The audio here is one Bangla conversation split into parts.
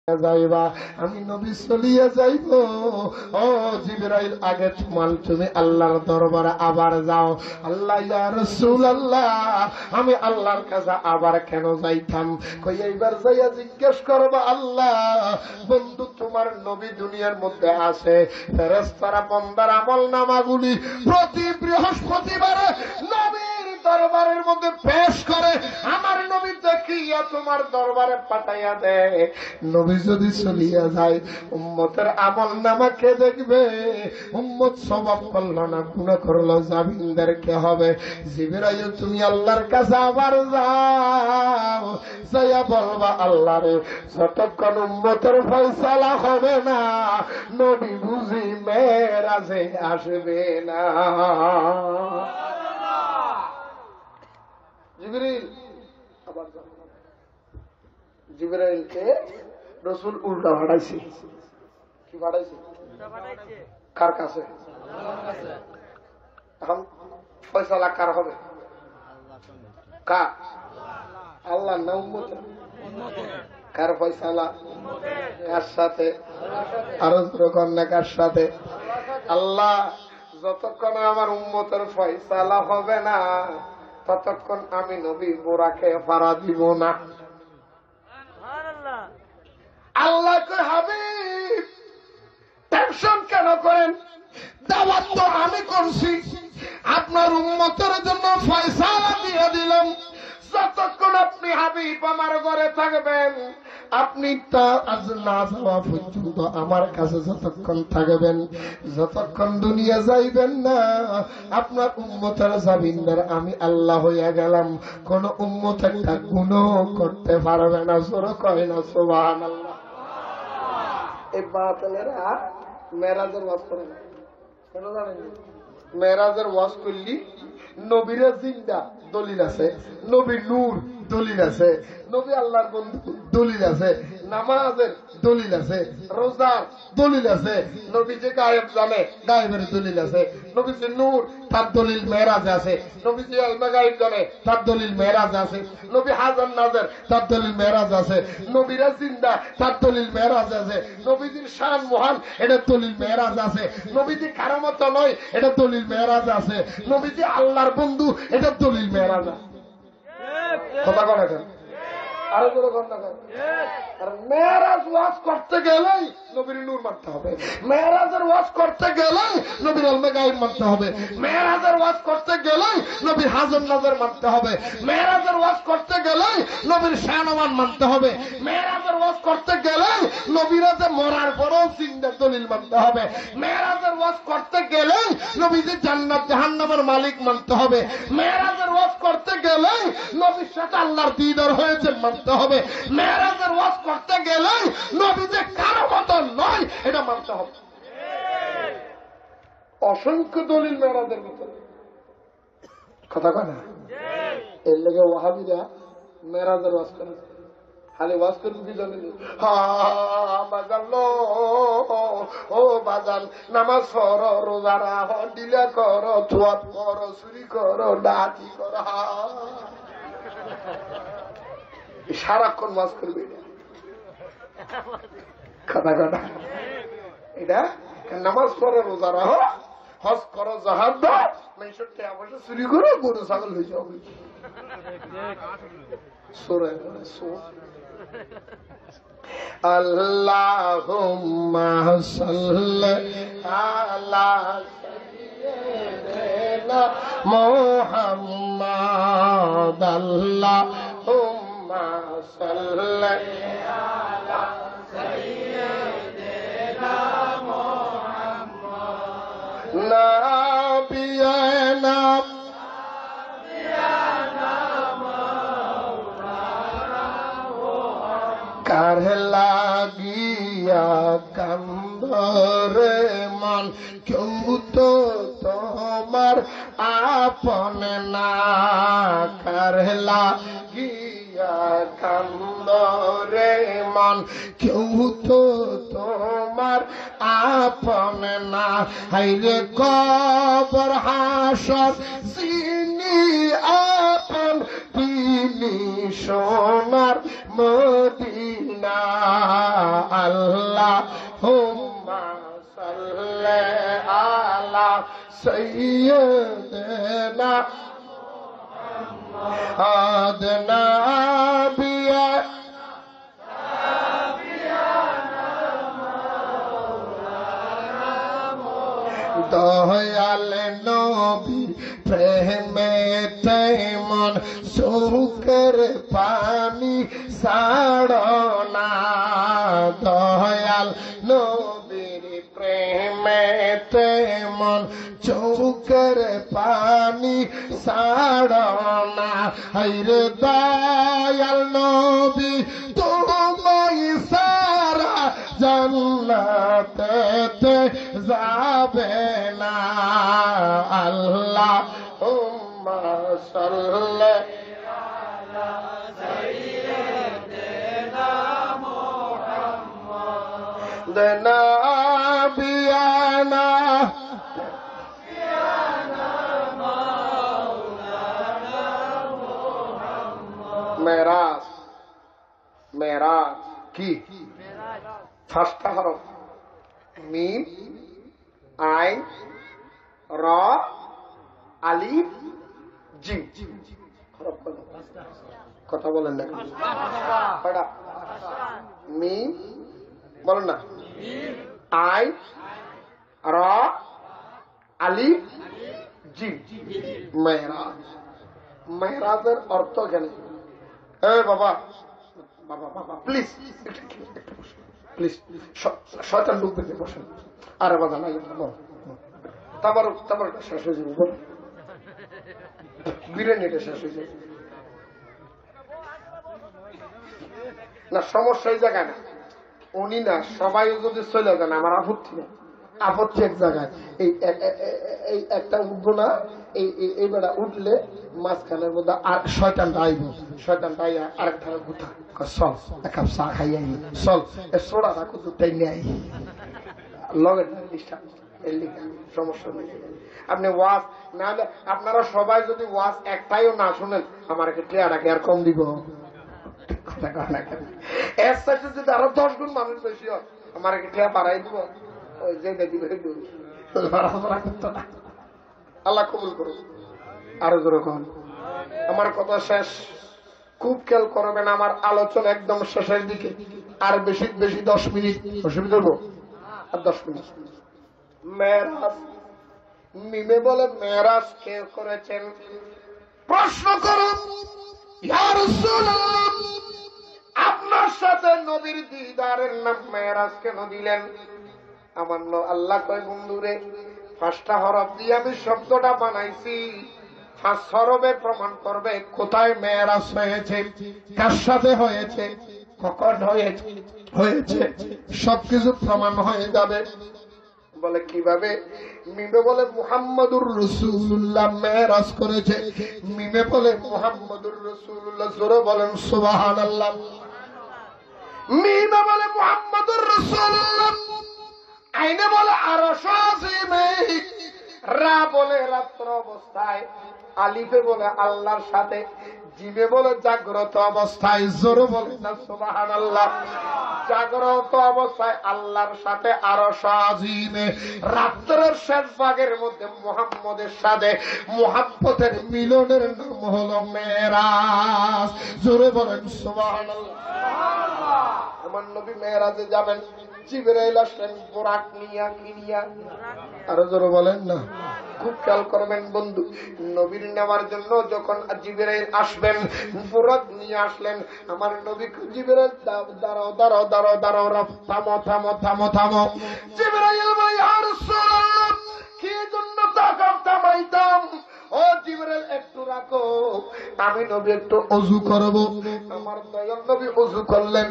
যাইবা আমি নবী চলিয়া যাইব। ও জিবরাইল আগে তুমি আল্লাহর দরবারে আবার যাও। আল্লাহ ইয়া রাসূলুল্লাহ আমি আল্লাহর কাছে আবার কেন যাইতাম? কই এইবার যাইয়া জিজ্ঞেস করবা আল্লাহ বন্ধু তোমার নবী দুনিয়ার মধ্যে আছে, ফেরেশতারা বান্দার আমলনামাগুলি প্রতি বৃহস্পতিবারে নবীর দরবারের মধ্যে পেশ করে, আমার নবী দেখিয়া তোমার দরবারে পাঠাইয়া দেয়। নবী যদি চলিয়া যায় উম্মতের আমলনামা কে দেখবে? উম্মত সওয়াব করলো না গুনাহ করলো জামিনদার কে হবে? জিবরাইল তুমি আল্লাহর কাছে আবার যাও, যাইয়া বলবা আল্লাহ রে যতক্ষণ উম্মতের ফয়সালা হবে না নবী বুঝি মেরাজে আসবে না। জিবরাইল আবার জিবরাইলকে রাসূল উল্টা ভাড়াইছে। কি ভাড়াইছে? কার কাছে? এখন ফয়সালা কার হবে? কার? আল্লাহ না উম্মতের? কার ফয়সালা? কার সাথে? আরো যখন না কার সাথে? আল্লাহ যতক্ষণ আমার উম্মতের ফয়সালা হবে না ততক্ষণ আমি নবী বোরাকে ফাড়া দিব না। আল্লাহ কে হাবিব টেনশন কেন করেন? দাওয়াত তো আমি করছি, আপনার উম্মতের জন্য ফয়সালা দিয়ে দিলাম। যতক্ষণ আপনি হাবিব আমার ঘরে থাকবেন, আপনি তা আজ না যাওয়া পর্যন্ত আমার কাছে যতক্ষণ থাকবেন, যতক্ষণ দুনিয়া যাইবেন না আপনার উম্মতের জামিনদার আমি আল্লাহ হইয়া গেলাম। কোন উম্মত একটা গুনাহ করতে পারবে না। জোরে কয় না সুবহানাল্লাহ। এই বাতিলেরা মেরাজের ওয়াজ করে না, কেন জানেন? মেরাজের ওয়াজ করলি নবীরা জিন্দা দলিল আছে, নবী নূর দলিল আছে, নবী আল্লাহর বন্ধু দলিল আছে, নামাজের দলিল আছে, রোজার দলিল আছে, নবী যে গায়েব জানে গায়েবের দলিল আছে, নবী যে নূর তার দলিল মেরাজ আছে, নবী যে আলমা গায়েব জানে তার দলিল মেরাজ আছে, নবী হাজার নাজের তার দলিল মেরাজ আছে, নবীরা জিন্দা তার দলিল মেরাজ আছে, নবীজির শান মহান এটা দলিল মেরাজ আছে, নবীজি কারামত নয় এটা দলিল মেরাজ আছে, নবীজি আল্লাহর বন্ধু এটা দলিল মেরাজ আছে। কথা কন এখন আরো জোরে কন না। আর মেরাজ ওয়াজ করতে গেলেই নবীর নূর মানতে হবে, মেরাজের ওয়াজ করতে গেলেই নবীর আলমা গায়েব মানতে হবে, মেরাজের ওয়াজ করতে গেলেই নবীর হাজার নাজর মানতে হবে, মেরাজের ওয়াজ করতে গেলেই নবীর শানওয়ান মানতে হবে, মেরাজের ওয়াজ করতে গেলেই নবীরা যে মরার পরেও জিন্দা দলিল মানতে হবে, মেরাজের ওয়াজ করতে গেলেই নবীজি জান্নাত জাহান্নামের মালিক মানতে হবে, মেরাজের ওয়াজ করতে গেলেই নবীর সাথে আল্লাহর দিদার হয়েছে মানতে হবে, মেরাজের ওয়াজ করতে গেলেই নবী যে কারো মতো নয় এটা মানতে হবে। অসংখ্য দলিল মেরাজের ভিতরে। কথা কয় না? এর লেগে ওয়াহাবিরা মেরাজের ওয়াজ করে, খালি ওয়াজ করবি কি জানি বাজালো ও বাজান নামাজ পড়, রোজা রাখ, ডিলা কর, থুয়াত কর, চুরি কর, ডাকি কর, সারাক্ষণ ওয়াজ করবে এটা। কথা কথা এটা নামাজ পড়ো, রোজা রাখো, হজ করো, জাহাদ দাও, মানুষের টাকা পয়সা চুরি করো, গরু ছাগল হয়ে যাবে। আল্লাহুম্মা সাল্লি আলা সাইয়্যিদিনা মুহাম্মাদ। আল্লাহুম্মা সাল্লি আলা সাইয়্যিদিনা মুহাম্মাদ। নাবিয়ানা কার লাগিয়া কান্দরে মন, কেউ তো তোমার আপন না। কার লাগিয়া কান্দরে মন, কেউ তো তোমার আপন না। হাইরে কবর হাসর যিনি আপন, তিনি সোনার মদিনা। سيدنا آدنا بيا দয়াল নবী প্রেমেতে মন সুখের পানি ছাড়না দয়াল নবীর প্রেমেতে মন চৌকের পানি ছাড়না হায়রে দয়াল নবী তোমায় সারা জান্নাতেতে যাবে না আল্লাহুম্মা সাল্লি আলা সাইয়্যিদিনা মুহাম্মদ নাবিয়ানা মেরাজ মেরাজ কি ফার্স্টটা হরফ মিম আইন র আলিফ জিম হরফ কথা বলেন না কয়টা মিম বলেন না আইন র আলিফ জিম মেরাজ মেরাজের অর্থ কেন বাবা বাবা বাবা প্লিজ প্লিজ শয়তান ঢুকবে বসেন আরে বাবা না তারপর শেষ হয়ে যাবে বিরিয়ানিটা শেষ হয়ে যাবে না সমস্যা এই জায়গায় না উনি না সবাই যদি চলে যান আমার আপত্তি নেই আপত্তি এক জায়গায় এই একটা উঠবো না এই বেড়া উঠলে মাঝখানের মধ্যে আর শয়তানটা আইব শয়তানটা আইয়া আরেকটা গুথা চল এক কাপ চা খাই আই চল সোডা রাখো দুটাই নিয়ে আই লগের সমস্যা নেই আপনি ওয়াজ না হলে আপনারা সবাই যদি ওয়াজ একটাইও না শুনেন আমার টেয়ারাকে আর কম দিব এর সাথে যদি আরো 10 গুণ মানুষ বেশি হয় আমার টেয়া বাড়াই দিব ওই যে দিবে আল্লাহ কবুল করুন আরো যেরকম আমার কথা শেষ খুব খেয়াল করবেন আমার আলোচনা একদম শেষের দিকে আর বেশি বেশি 10 মিনিট অসুবিধা হবো আর 10 মিনিট মেরাজ মিমে বলে মেরাজ কে করেছেন প্রশ্ন করুন ইয়া রাসূলুল্লাহ আপনার সাথে নবীর দিদারের নাম মেরাজ কেন দিলেন আমার আল্লাহ কয় বন্ধুরে পাঁচটা হরফ দিয়ে আমি শব্দটা বানাইছি পাঁচ হরফে প্রমাণ করবে কোথায় মেরাজ হয়েছে কার সাথে হয়েছে কখন হয়েছে সবকিছু প্রমাণ হয়ে যাবে বলে কিভাবে মিমে বলে মুহাম্মদুর রাসূলুল্লাহ মেরাজ করেছে মিমে বলে মুহাম্মদুর রাসূলুল্লাহ জোরে বলেন সুবহানাল্লাহ মিমে বলে মুহাম্মদুর রাসূলুল্লাহ আইনে বলে আরশ আজিমে রা বলে রাত্র অবস্থায় আলিফে বলে আল্লাহর সাথে জিমে বলে জাগ্রত অবস্থায় জোরে বলে না সুবহানাল্লাহ জাগ্রত অবস্থায় আল্লাহর সাথে আরশ আজিমে রাত্রের শেষ ভাগের মধ্যে মুহাম্মদের সাথে মুহাব্বতের মিলনের নাম হলো মেরাজ জোরে বলেন সুবহানাল্লাহ আমার নবী মেরাজে যাবেন জিবরাইল আসলেন বোরাক নিয়া আরো জোরে বলেন না খুব খেয়াল করবেন বন্ধু নবীর নেওয়ার জন্য যখন জিবরাইল আসবেন বোরাক নিয়ে আসলেন আমার নবী জিবরাইল দাঁড়াও থামো জিবরাইল বলে ইয়া রাসূলুল্লাহ কি জন্য থামাইতাম ও জিবরাইল একটু রাখো আমি নবী একটু ওযু করব আমার দয়াল নবী ওযু করলেন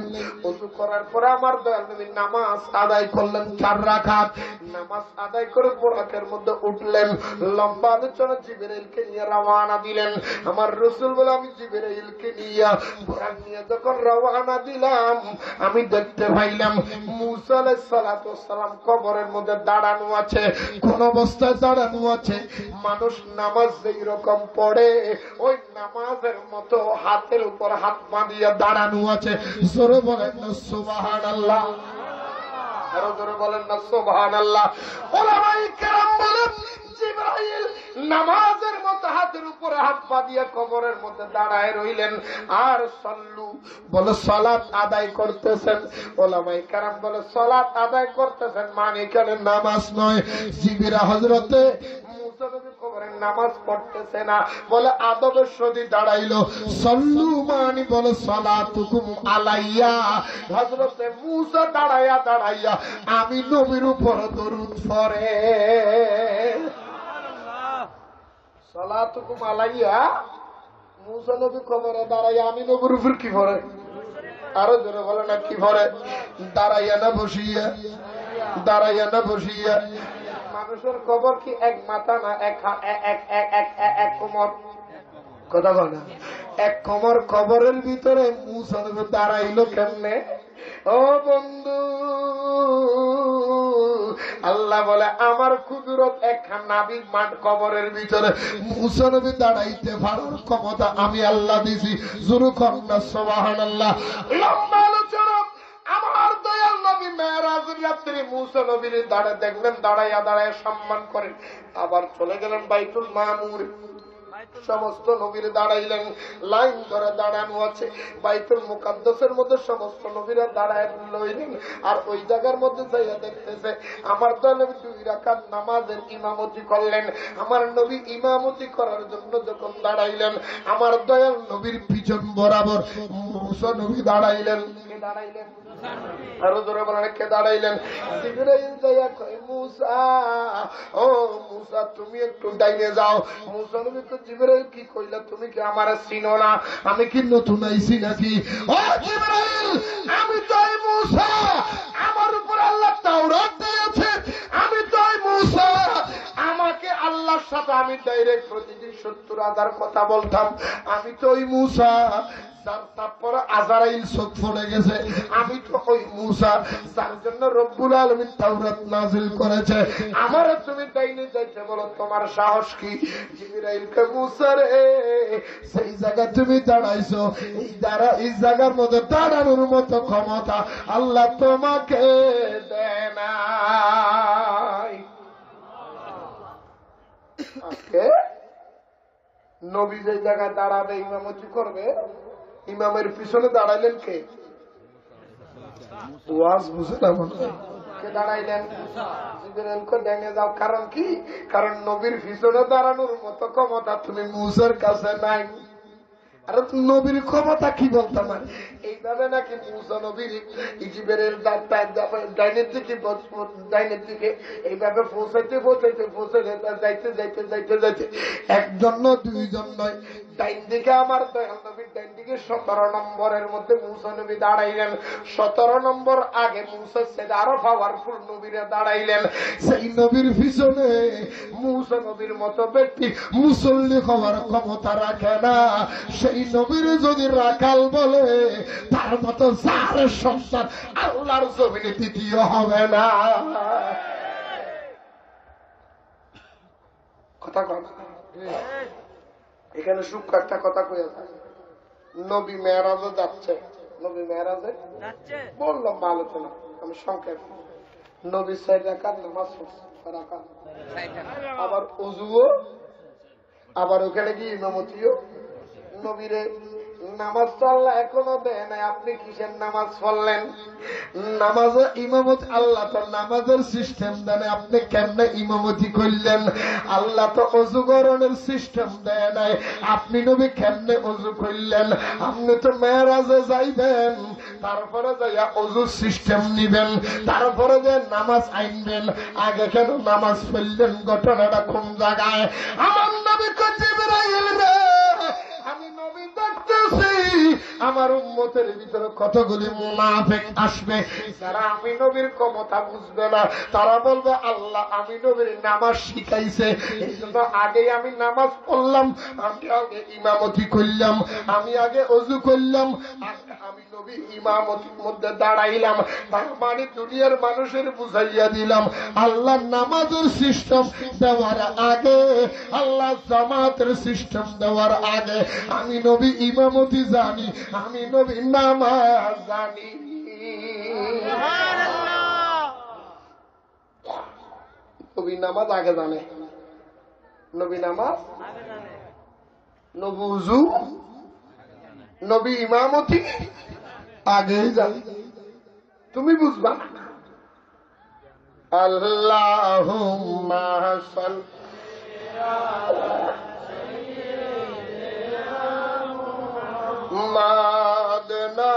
ওযু করার পরে আমার দয়াল নবী নামাজ আদায় করলেন 4 রাকাত নামাজ আদায় করে বোরাকের মধ্যে উঠলেন লম্বা আলোচনা জিবরাইলকে নিয়ে রওনা দিলেন আমার রাসূল বলে আমি জিবরাইলকে নিয়ে বোরাক নিয়ে যখন রওনা দিলাম আমি দেখতে পাইলাম মুসা আলাইহিস সালাতু ওয়াস সালাম কবরের মধ্যে দাঁড়ানো আছে কোন অবস্থায় দাঁড়ানো আছে মানুষ নামাজ যেই রকম পড়ে ওই নামাজের মতো হাতের উপর হাত বাঁধিয়ে দাঁড়ানো আছে জোরে বলেন না সুবহানাল্লাহ আরো জোরে বলেন না সুবহানাল্লাহ ওলামায়ে কেরাম বলে জিবরাইল নামাজের মতো হাতের উপরে হাত পা দিয়ে কবরের মধ্যে দাঁড়ায় রইলেন। আর সল্লু বলে সালাত আদায় করতেছেন। ওলামায়ে কেরাম বলে সালাত আদায় করতেছেন মানে এখানে নামাজ নয়। জিবরা হযরতে মুসা নবী কবরের নামাজ পড়তেছে না, বলে আদবের সদি দাঁড়াইলো। সল্লু মানে বলে সালাতুকুম আলাইয়া। হযরতে মুসা দাঁড়াইয়া দাঁড়াইয়া আমি নবীর উপর দরুদ পড়ে। সালাতুকুম আলাইয়া, মুসা নবী কবরে দাঁড়াইয়া আমি নবীর উপর কি পড়ে? আরো জোরে বলে না কি পড়ে? দাঁড়াইয়া না বসিয়া? দাঁড়াইয়া না বসিয়া? মানুষের কবর কি এক মাথা না এক কোমর? কথা বল না। এক কোমর কবরের ভিতরে মুসা নবী দাঁড়াইলো কেমনে? ও বন্ধু, আল্লাহ বলে আমার কুদরত একখান নাবির মাঠ কবরের ভিতরে মুসা নবী দাঁড়াইতে পারার ক্ষমতা আমি আল্লাহ দিছি। জোরে কন্যা সুবহানাল্লাহ। লম্বা আলোচনা। আমার দয়াল নবী মেরাজের রাত্রে মুসা নবীর দেখলেন দাঁড়াইয়া দাঁড়াইয়া সম্মান করেন। আবার চলে গেলেন বাইতুল মামুর। সমস্ত নবীরা দাঁড়াইলেন, লাইন ধরে দাঁড়ানো আছে। বাইতুল মুকাদ্দাসের মধ্যে সমস্ত নবীরা দাঁড়ায় লইলেন। আর ওই জায়গার মধ্যে যাইয়া দেখতেছে আমার দলের 2 রাকাত নামাজের ইমামতি করলেন। আমার নবী ইমামতি করার জন্য যখন দাঁড়াইলেন, আমার দয়াল নবীর পিছন বরাবর মুসা নবী দাঁড়াইলেন। কে দাঁড়াইলেন? আরো জোরে বলেন কে দাঁড়াইলেন? জিবরাইল যাইয়া কয় মুসা, ও মুসা তুমি একটু ডাইনে যাও। মুসা নবী তো জিবরাইল কি কইলা, তুমি কি আমারে চিনো না? আমি কি নতুন আইছি নাকি? ও জিবরাইল, আমি তো মুসা, আমার উপর আল্লাহ তাওরাত দিয়েছে, আমি তো মুসা। আমাকে আল্লাহর সাথে আমি ডাইরেক্ট প্রতিদিন 70,000 কথা বলতাম। আমি তো ওই মুসা। তারপরে আজরাইল চোখ পড়ে গেছে। আমি তো ওই মুসা যার জন্য রব্বুল আলামিন তাওরাত নাযিল করেছে। আমারে তুমি ডাইনে যাইতে বলো, তোমার সাহস কি? জিবরাইলকে মুসা রে, সেই জায়গা তুমি দাঁড়াইছো, এই জায়গার মধ্যে দাঁড়ানোর মতো ক্ষমতা আল্লাহ তোমাকে দেয় নাই। নবী যে জায়গায় দাঁড়াবে ইমামতি করবে, ইমামের পিছনে দাঁড়াইলেন কে? ওয়াজ বুঝে না মনে হয়। কে দাঁড়াইলেন? জিবরাইলকে ডেঙে যাও। কারণ কি? কারণ নবীর পিছনে দাঁড়ানোর মতো ক্ষমতা তুমি মুসার কাছে নাই। আর নবীর ক্ষমতা কি বলতাম, এইভাবে নাকি মুসা নবীর জিবরাইল ডাইনের দিকে এইভাবে পৌঁছাইতে পৌঁছাইতে পৌঁছাইতে যাইতে যাইতে যাইতে যাইতে একজন নয় 2 জন নয়, ডাইন দিকে আমার দয়াল নবীর ডাইন দিকে 17 নম্বরের মধ্যে মুসা নবী দাঁড়াইলেন। 17 নম্বর আগে মুসা সাথে আরো পাওয়ারফুল নবীরা দাঁড়াইলেন। সেই নবীর পিছনে মুসা নবীর মতো ব্যক্তি মুসল্লি হওয়ার ক্ষমতা রাখে না। সেই নবীর যদি রাখাল বলে, তার মতো যার সন্তান আল্লাহর জমিনে দ্বিতীয় হবে না। কথা কয় না? এখানে সূক্ষ্ম একটা কথা কয়ে থাকে। নবী মেরাজে যাচ্ছে, নবী মেরাজে বললাম আলোচনা আমি সংক্ষেপ। নবী 4 রাকাত নামাজ পড়ছে, আবার ওযুও, আবার ওখানে গিয়ে ইমামতিও। নবীরে নামাজ তো আল্লাহ এখনো দেয় নাই, আপনি কিসের নামাজ পড়লেন? নামাজে ইমামত আল্লাহ তো নামাজের সিস্টেম দেন, আপনি কেমনে ইমামতি করলেন? আল্লাহ তো অজু করণের সিস্টেম দেয় নাই, আপনি নবী কেমনে অজু করলেন? আপনি তো মেরাজে যাইবেন, তারপরে যাইয়া অজুর সিস্টেম নিবেন, তারপরে যে নামাজ আইনবেন। আগে কেন নামাজ পড়লেন? ঘটনাটা কোন জায়গায়? আমার নবী জিবরাইল রে, আমি নবী দেখতেছি আমার উম্মতের ভিতরে কতগুলি মুনাফিক আসবে, যারা আমি নবীর ক্ষমতা বুঝবে না। তারা বলবে আল্লাহ আমি নবীর নামাজ শিখাইছে, এই জন্য আগে আমি নামাজ পড়লাম, আমি আগে ইমামতি করলাম, আমি আগে অজু করলাম, আমি নবী ইমামতির মধ্যে দাঁড়াইলাম। তার মানে দুনিয়ার মানুষের বুঝাইয়া দিলাম আল্লাহ নামাজের সিস্টেম দেওয়ার আগে, আল্লাহ জামাতের সিস্টেম দেওয়ার আগে আমি নবী ইমামতি জানি, আমি নবী নামাজ জানি। নবী নামাজ আগে জানে। নবী নামাজ, নবী উযু, নবী ইমামতি আগে জানে। তুমি বুঝবা না। আল্লাহুম্মা সাল্লি মাদনা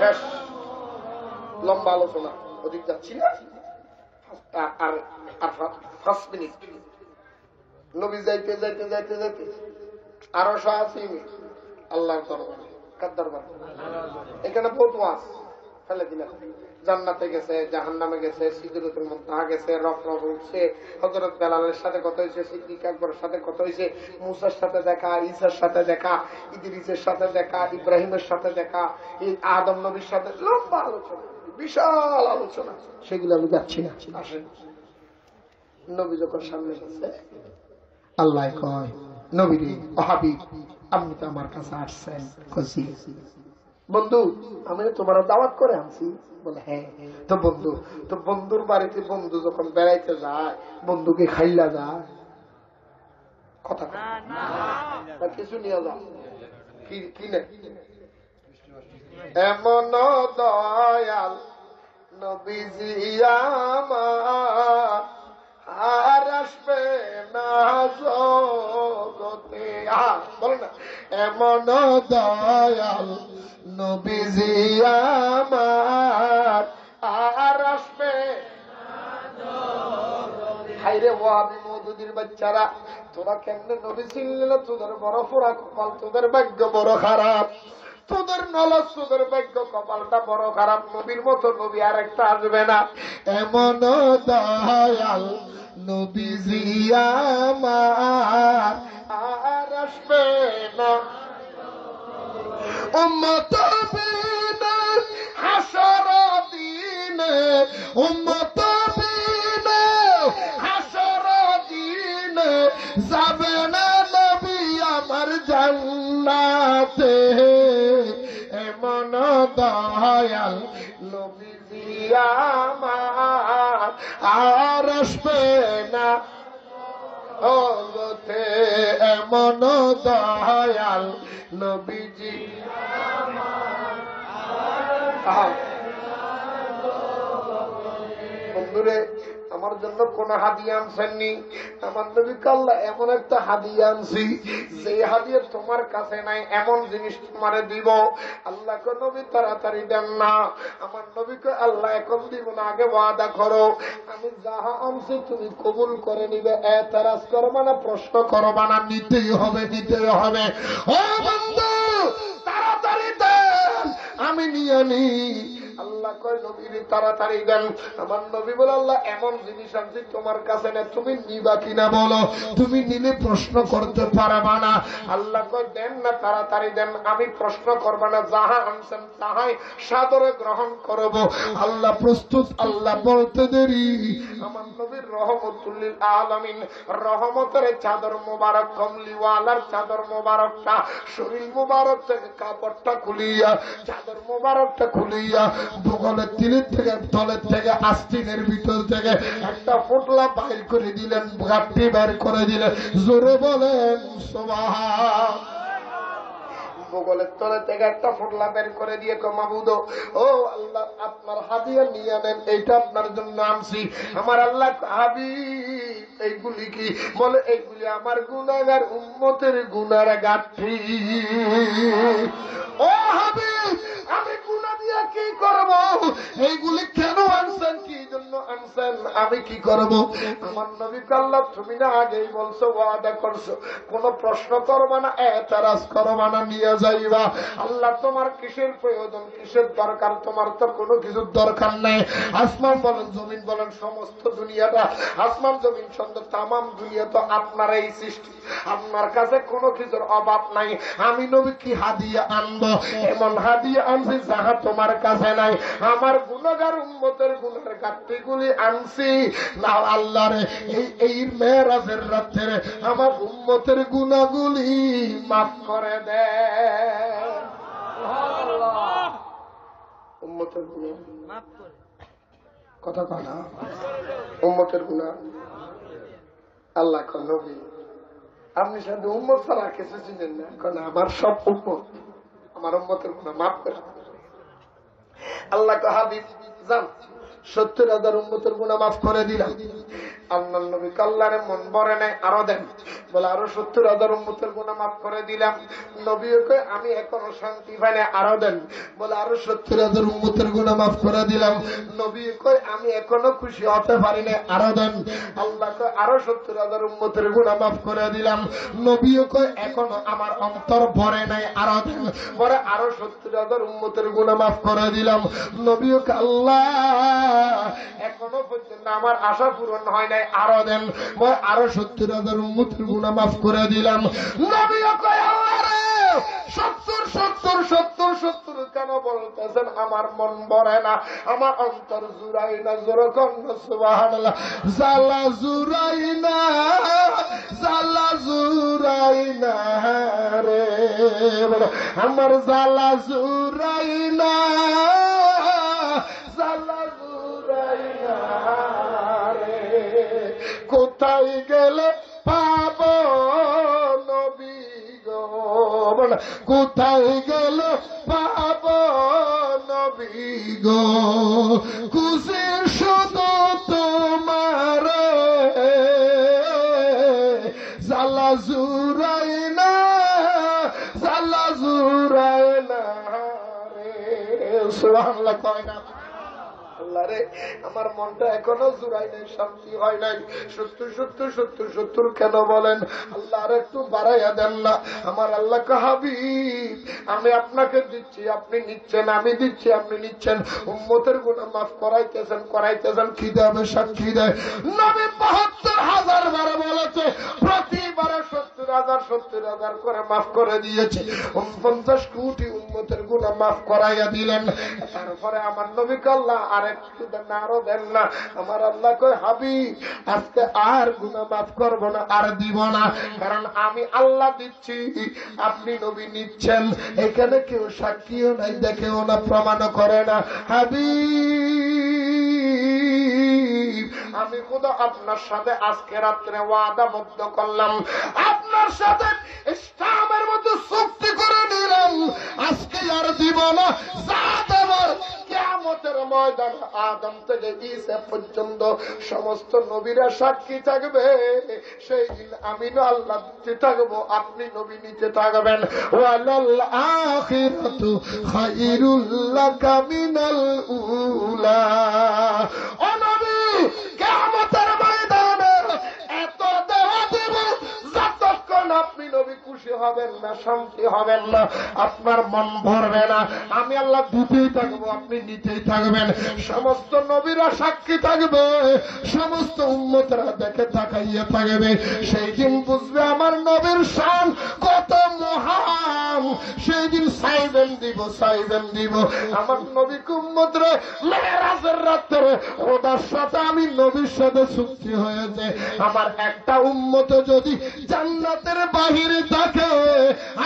শেষ। লম্বা আলোচনা, অধিক যাচ্ছি না। আর 5 মিনিট। নবী যাইতে যাইতে যাইতে যাইতে আরো 180 মিনিট আল্লাহর দরবারে। কার দরবারে? এখানে বহুত ওয়াজ ফেলে দিলেন। জান্নাতে গেছে, জাহান্নামে গেছে, সিদরাতুল মুনতাহা গেছে, রফ উঠছে, হযরত বেলালের সাথে কথা হয়েছে, সিদ্দিক আকবরের সাথে কথা হয়েছে, মুসার সাথে দেখা, ঈসার সাথে দেখা, ইদ্রিসের সাথে দেখা, ইব্রাহিমের সাথে দেখা, আদম নবীর সাথে লম্বা আলোচনা, বিশাল আলোচনা। সেগুলো আমি যাচ্ছি না। আসেন, নবী যখন সামনে গেছে, আল্লাহ কয়, নবী রে, ও হাবিব, আপনি তো আমার কাছে আসছেন। খুশি বন্ধু, আমি তোমার দাওয়াত করে আনছি। বলে হ্যাঁ। তো বন্ধু, তো বন্ধুর বাড়িতে বন্ধু যখন বেড়াইতে যায়, বন্ধুকে খাইলা যায়? কথা কিছু নিয়ে যাও, কিনে এমন দয়াল নবীজি আমার আর আসবে না জগতে। বলো না, এমন দয়াল নবীজি আমার আর আসবে। হাইরে ওয়াহাবি মওদুদির বাচ্চারা, তোরা কেমনে নবী চিনলি না? তোদের বড় পোড়া কপাল, তোদের ভাগ্য বড় খারাপ, তোদের নলস, তোদের ভাগ্য কপালটা বড় খারাপ। নবীর মতো নবী আর একটা আসবে না। এমন দয়াল নবীজি আমার আর আসবে না। উম্মত বিনে হাসর দিনে, উম্মত বিনে হাসর দিনে যাবে না নবী আমার জান্নাতে। এমন দয়াল নবীজি আমার আর আসবে না জগতে। এমন দয়াল নবীজি বন্ধুরে, আমার জন্য কোন হাদিয়া আনছেননি? আমার নবীকে আল্লাহ এমন একটা হাদিয়া আনছি, যে হাদিয়া তোমার কাছে নাই, এমন জিনিস তোমারে দিব। আল্লাহকে নবী তাড়াতাড়ি দেন না। আমার নবীকে আল্লাহ এখন দিব না, আগে ওয়াদা করো, আমি যাহা আনছি তুমি কবুল করে নিবে, এতরাজ করবা না, প্রশ্ন করবা না, নিতেই হবে, নিতেই হবে। ও বন্ধু, তাড়াতাড়ি দেন, আমি নিয়ে নি। আল্লাহ কয় নবীর তাড়াতাড়ি দেন। আমার নবী বলে, আল্লাহ এমন জিনিস আনছি তোমার কাছে না, তুমি নিবা কিনা বলো, তুমি নিলে প্রশ্ন করতে পারবা না। আল্লাহ কয় দেন না, তাড়াতাড়ি দেন, আমি প্রশ্ন করবা না, যাহা আনছেন তাহাই সাদরে গ্রহণ করব। আল্লাহ প্রস্তুত। আল্লাহ বলতে দেরি, আমার নবীর রহমতুল লিল আলামিন, রহমতের চাদর মোবারক, কমলিওয়ালার চাদর মোবারকটা, শরীর মোবারক থেকে কাপড়টা খুলিয়া, চাদর মোবারকটা খুলিয়া, ভূগোলের তিলের থেকে, তলের থেকে, আস্তিনের ভিতর থেকে একটা ফোটলা বাইর করে দিলেন, গাঠটি বের করে দিলেন। জোরে বলেন সুবহান। ভূগোলের তলে থেকে একটা ফোটলা বের করে দিয়ে মাবুদ, ও আল্লাহ, আপনার হাদিয়া নিয়ে নেন, এইটা আপনার জন্য আনছি। আমার আল্লাহ হাবিব, এইগুলি কি? বলে এইগুলি আমার গুনাহগার উম্মতের গুনার গাঠি। ও হাবিব, আমি গুনাহ দিয়া কি করব? এইগুলি কেন আনছেন, কি জন্য আনছেন, আমি কি করব? আমার নবীকে আল্লাহ তুমি না আগেই বলছো, ওয়াদা করছো, কোন প্রশ্ন করবা না, এতরাজ করবা না, নিয়ে যাইবা। আল্লাহ তোমার কিসের প্রয়োজন, কিসের দরকার? তোমার তো কোনো কিছুর দরকার নাই। আসমান বলেন, জমিন বলেন, সমস্ত দুনিয়াটা, আসমান জমিন সুন্দর, তামাম দুনিয়া তো আপনার এই সৃষ্টি, আপনার কাছে কোনো কিছুর অভাব নাই। আমি নবী কি হাদিয়া আনবো? এমন হাদিয়া আনছি যাহা তোমার কাছে নাই। আমার গুনাহগার উম্মতের গুনাহের ঘাটতিগুলি আনছি না। আল্লাহ রে, এই মেরাজের রাতের আমার উম্মতের গুনাহগুলি মাফ করে দে। উম্মতের গুনাহ মাফ করে। কথা কয় না উম্মতের গুনাহ আল্লাহ কোন নবী আপনি সাথে উম্মত ছাড়া কিছু চিনেন না কারণ আমার সব উম্মত আমার উম্মতের গুনাহ মাফ করে আল্লাহ কে হাবিব জান 70,000 উম্মতের গুনাহ মাফ করে দিলাম আল্লাহর নবী আল্লাহর মন ভরে নাই আরো দেন বলে আরো 70,000 উম্মতের গুনাহ মাফ করে দিলাম নবীকে আমি এখনো শান্তি পাই না আরো দেন বলে আরো 70,000 উম্মতের গুনাহ মাফ করে দিলাম নবীকে আমি এখনো খুশি হতে পারি না আরো দেন আল্লাহকে আরো 70,000 উম্মতের গুনাহ মাফ করে দিলাম নবীকে এখনো আমার অন্তর ভরে নাই আরো দেন পরে আরো 70,000 উম্মতের গুনাহ মাফ করে দিলাম নবীকে আল্লাহ এখনো পর্যন্ত আমার আশা পূরণ হয় নাই আরো দেন আরো 70,000 উম্মতের গুনাহ মাফ করে দিলাম নবী কয় আল্লাহ রে 70 কেন বলতেছেন আমার মন ভরে না আমার অন্তর জুড়াই না জোরে কোন সুবহানাল্লাহ জালা জুড়াই না রে আমার জালা জুড়াই না কোথায় গেলে পাব নবী গো কোথায় গেলে পাব নবী গো খুশির শুধু তোমার জালা জুড়াই না রে সুবহানাল্লাহ কয় না আল্লাহ রে আমার মনটা এখনো জুড়াই নাই শান্তি হয় নাই 70 কেন বলেন আল্লাহ আর একটু বাড়াইয়া দেন না আমার আল্লাহ হাবিব আমি আপনাকে দিচ্ছি আপনি নিচ্ছেন আমি দিচ্ছি আপনি নিচ্ছেন উম্মতের গুনাহ মাফ করাইতেছেন কি দেবে সাক্ষী দেয় নবী 72,000 বার বলেছে প্রতিবারে 70,000 করে মাফ করে দিয়েছে 49 কোটি উম্মতের গুনাহ মাফ করাইয়া দিলেন তারপরে আমার নবীকে আল্লাহ আর একটু দেন না আরো দেন না আমার আল্লাহ কয় হাবিব আজকে আর গুনাহ মাফ করব না আর দিব না কারণ আমি আল্লাহ দিচ্ছি আপনি নবী নিচ্ছেন এখানে কেউ সাক্ষীও নাই দেখেও না প্রমাণও করে না হাবিব আমি খোদা আপনার সাথে আজকে রাত্রে ওয়াদাবদ্ধ করলাম আপনার সাথে ইসলামের মধ্যে চুক্তি করে নিলাম আজকে আর দিব না যা দেবার কিয়ামতের ময়দান আদম থেকে ঈসা পর্যন্ত সমস্ত নবীরা সাক্ষী থাকবে সেই দিন আমি আল্লাহ দিতে থাকবো আপনি নবী নিতে থাকবেন ওয়ালাল আখিরাতু খায়রুল লাকা মিনাল উলা ও নবী কিয়ামতের ময়দানে এত দেওয়া দেব যতক্ষণ আপনি নবী খুশি হবেন না শান্তি হবেন না আপনার মন ভরবে না আমি আল্লাহ দিতেই থাকবো আপনি নিতেই থাকবেন সমস্ত নবীরা সাক্ষী থাকবে সমস্ত উম্মতরা দেখে তাকাইয়া থাকবে সেই দিন বুঝবে আমার নবীর শান কত মহান সেই দিন সাইবেন দিব আমার নবী উম্মতরে মেরাজের রাতে খোদার সাথে আমি নবীর সাথে চুক্তি হয়েছে আমার একটা উম্মত যদি জান্নাতের বাহিরে থাকে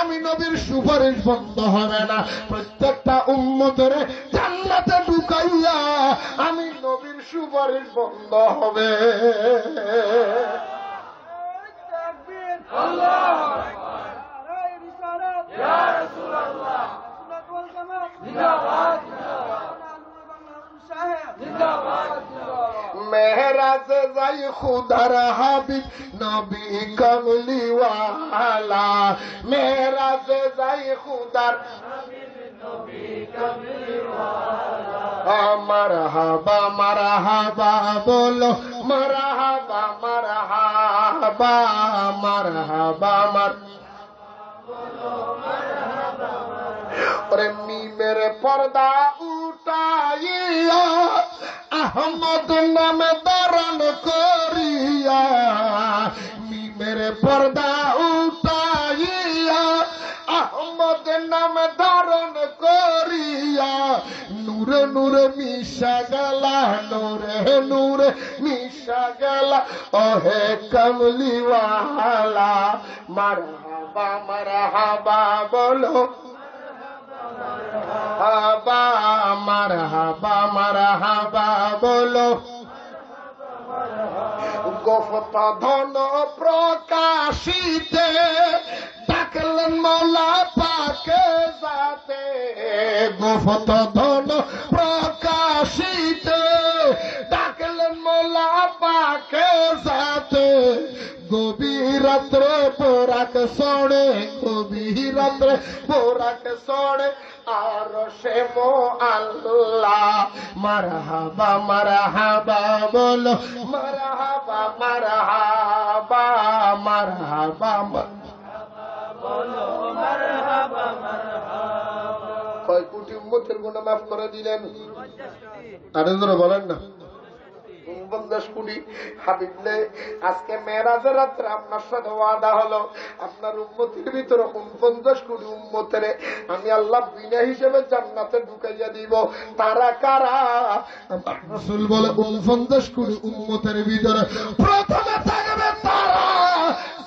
আমি নবীর সুপারিশ বন্ধ হবে না প্রত্যেকটা উম্মতের জান্নাতে ঢুকাইয়া আমি নবীর সুপারিশ বন্ধ হবে আল্লাহু আকবার ইয়া রাসূলুল্লাহ জিন্দাবাদ মেহরাজে যাই খুদার হাবিব নবী কমলিওয়ালা মেহরাজে যাই খুদার নবী কমলিওয়ালা মারহাবা বলো মারহাবা ওরে মিমের পর্দা উঠাইয়া আহমদ নামে ধারণ করিয়া মিমের পর্দা উঠাইয়া আহমদ নামে ধারণ করিয়া নূরে নূরে মিশা গেলা নূরে মিশা গেলা ওহে কমলিওয়ালা মারহাবা বলো হাবা মারহাবা মারহাবা বলো গোফত ধন প্রকাশিতে ডাকলেন মৌলা পাকে যাতে গোফত ধন প্রকাশিতে ডাকলেন মৌলা পাকে যাতে গভীর রাত্রে পোরাক সড়ে গভীর রাত্রে পোরাক সড়ে আর সে মো আল্লাহ মারহাবা মারহাবা বলো মারহাবা মারহাবা মারহাবা বলো মারহাবা মারহাবা। কয় কোটি উম্মতের গুনাহ মাফ করে দিলেন? আরে ধরে বলেন না 50 কোটি। হাবিবলে আজকে মেরাজের রাত্রে আপনার সাথে ওয়াদা হলো আপনার উম্মতের ভিতরে 49 কোটি উম্মতের আমি আল্লাহ বিনা হিসেবে জান্নাতে ঢুকাইয়া দিব। তারা কারা? রাসূল বলে 49 কোটি উম্মতের ভিতরে প্রথমে থাকবে তারা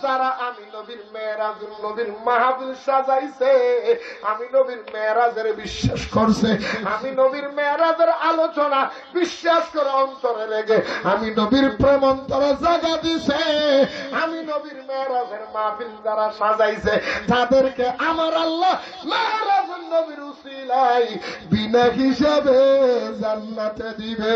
যারা আমি নবীর মেরাজুল নবীর মাহফিল সাজাইছে, আমি নবীর মেরাজের বিশ্বাস করছে, আমি নবীর মেরাজের আলোচনা বিশ্বাস করে অন্তরে লেগে আমি নবীর প্রেম অন্তরে জায়গা দিছে, আমি নবীর মেরাজের মাহফিল যারা সাজাইছে তাদেরকে আমার আল্লাহ মেরাজুল নবীর উসিলায় বিনা হিসাবে জান্নাতে দিবে।